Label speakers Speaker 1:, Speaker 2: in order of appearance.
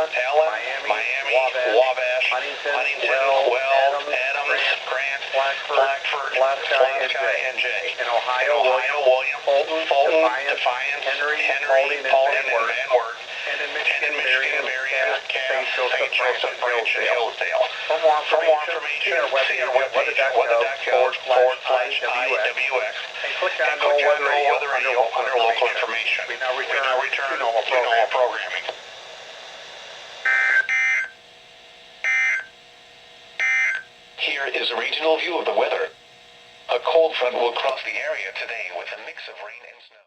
Speaker 1: Miami, Wabash, Huntington, Weld, Adams, Grant, Blackford, Sky, and Jay. In Ohio, William, Fulton, Defiance, Henry, Paulding, and Van Wert. And in Michigan, Marion, St. Joseph Branch, and Hillsdale. For more information, see our webpage, weather.gov/IWX, and click on Know Weather Radio under local information. We now return to normal programming. Here is a regional view of the weather. A cold front will cross the area today with a mix of rain and snow.